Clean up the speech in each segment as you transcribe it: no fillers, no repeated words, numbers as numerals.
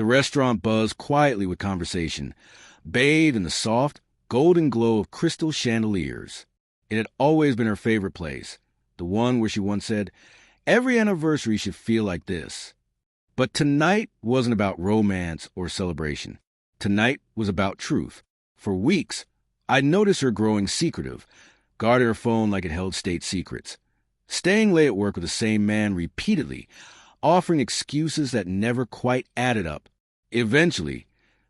The restaurant buzzed quietly with conversation, bathed in the soft, golden glow of crystal chandeliers. It had always been her favorite place, the one where she once said, "Every anniversary should feel like this." But tonight wasn't about romance or celebration. Tonight was about truth. For weeks, I'd noticed her growing secretive, guarded her phone like it held state secrets, staying late at work with the same man repeatedly, offering excuses that never quite added up. Eventually,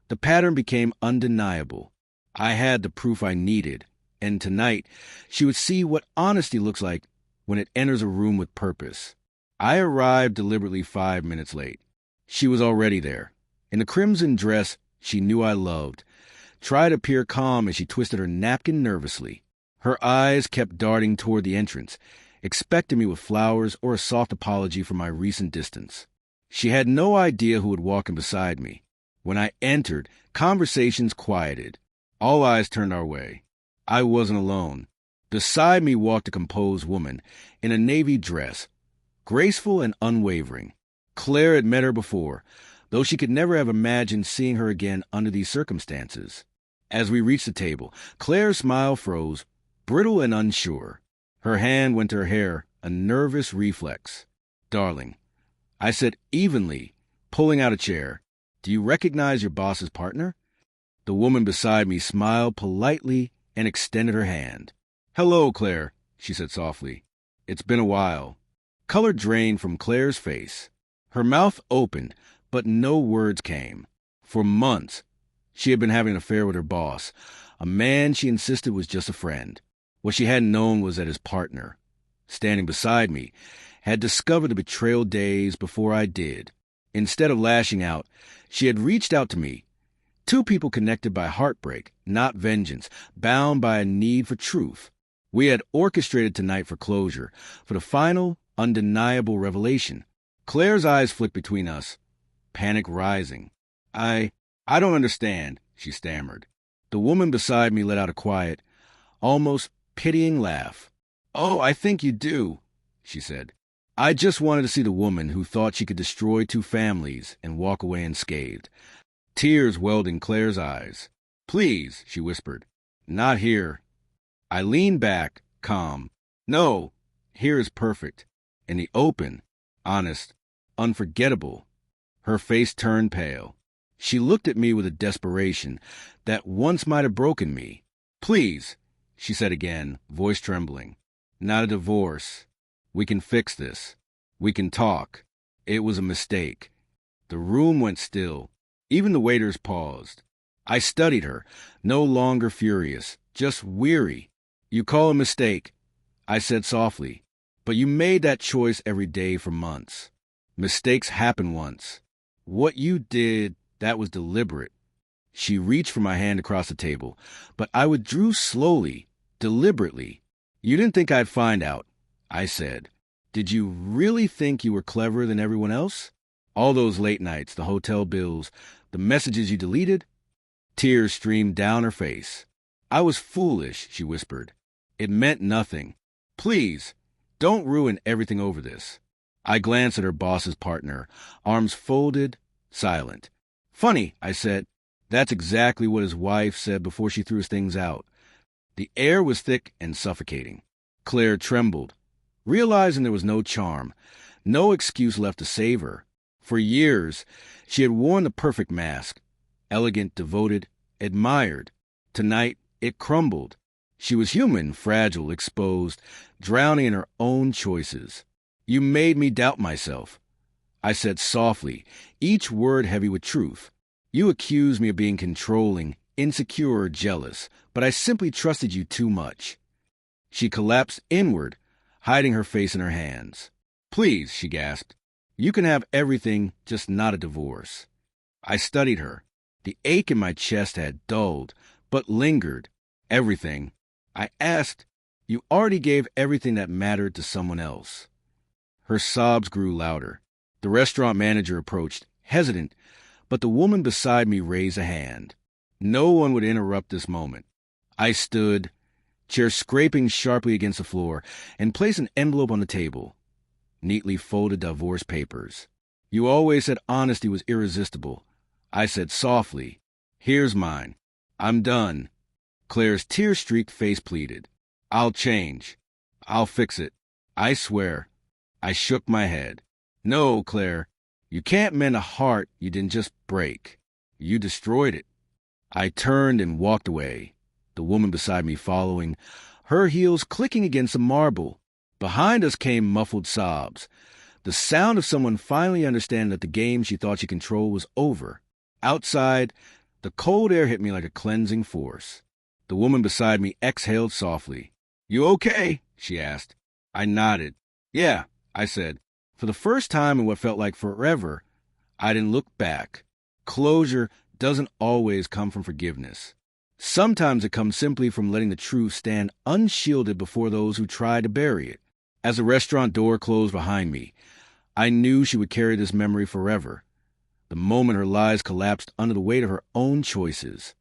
the pattern became undeniable. I had the proof I needed, and tonight, she would see what honesty looks like when it enters a room with purpose. I arrived deliberately 5 minutes late. She was already there. In the crimson dress she knew I loved, tried to appear calm as she twisted her napkin nervously. Her eyes kept darting toward the entrance, expecting me with flowers or a soft apology for my recent distance. She had no idea who would walk in beside me. When I entered, conversations quieted. All eyes turned our way. I wasn't alone. Beside me walked a composed woman in a navy dress, graceful and unwavering. Claire had met her before, though she could never have imagined seeing her again under these circumstances. As we reached the table, Claire's smile froze, brittle and unsure. Her hand went to her hair, a nervous reflex. "Darling," I said evenly, pulling out a chair, "do you recognize your boss's partner?" The woman beside me smiled politely and extended her hand. "Hello, Claire," she said softly. "It's been a while." Color drained from Claire's face. Her mouth opened, but no words came. For months, she had been having an affair with her boss, a man she insisted was just a friend. What she hadn't known was that his partner, standing beside me, had discovered the betrayal days before I did. Instead of lashing out, she had reached out to me. Two people connected by heartbreak, not vengeance, bound by a need for truth. We had orchestrated tonight for closure, for the final, undeniable revelation. Claire's eyes flicked between us, panic rising. I don't understand," she stammered. The woman beside me let out a quiet, almost pitying laugh. "Oh, I think you do," she said. I just wanted to see the woman who thought she could destroy two families and walk away unscathed. Tears welled in Claire's eyes. "Please," she whispered. "Not here." I leaned back, calm. "No, here is perfect. In the open, honest, unforgettable." Her face turned pale. She looked at me with a desperation that once might have broken me. "Please," she said again, voice trembling. "Not a divorce. We can fix this. We can talk. It was a mistake." The room went still. Even the waiters paused. I studied her, no longer furious, just weary. "You call a mistake," I said softly, "but you made that choice every day for months. Mistakes happen once. What you did, that was deliberate." She reached for my hand across the table, but I withdrew slowly, deliberately. "You didn't think I'd find out," I said. "Did you really think you were cleverer than everyone else? All those late nights, the hotel bills, the messages you deleted?" Tears streamed down her face. "I was foolish," she whispered. "It meant nothing. Please, don't ruin everything over this." I glanced at her boss's partner, arms folded, silent. "Funny," I said. "That's exactly what his wife said before she threw his things out." The air was thick and suffocating. Claire trembled, realizing there was no charm, no excuse left to save her. For years, she had worn the perfect mask, elegant, devoted, admired. Tonight, it crumbled. She was human, fragile, exposed, drowning in her own choices. "You made me doubt myself," I said softly, each word heavy with truth. "You accused me of being controlling, insecure, or jealous, but I simply trusted you too much." She collapsed inward, hiding her face in her hands. "Please," she gasped. "You can have everything, just not a divorce." I studied her. The ache in my chest had dulled, but lingered. "Everything." I asked. "You already gave everything that mattered to someone else." Her sobs grew louder. The restaurant manager approached, hesitant, but the woman beside me raised a hand. No one would interrupt this moment. I stood, chair scraping sharply against the floor, and placed an envelope on the table. Neatly folded divorce papers. "You always said honesty was irresistible. I said softly, "Here's mine. I'm done." Claire's tear-streaked face pleaded, "I'll change. I'll fix it. I swear." I shook my head. "No, Claire. You can't mend a heart you didn't just break. You destroyed it." I turned and walked away, the woman beside me following, her heels clicking against the marble. Behind us came muffled sobs, the sound of someone finally understanding that the game she thought she controlled was over. Outside, the cold air hit me like a cleansing force. The woman beside me exhaled softly. "You okay?" she asked. I nodded. "Yeah," I said. For the first time in what felt like forever, I didn't look back. Closure doesn't always come from forgiveness. Sometimes it comes simply from letting the truth stand unshielded before those who try to bury it. As the restaurant door closed behind me, I knew she would carry this memory forever. The moment her lies collapsed under the weight of her own choices.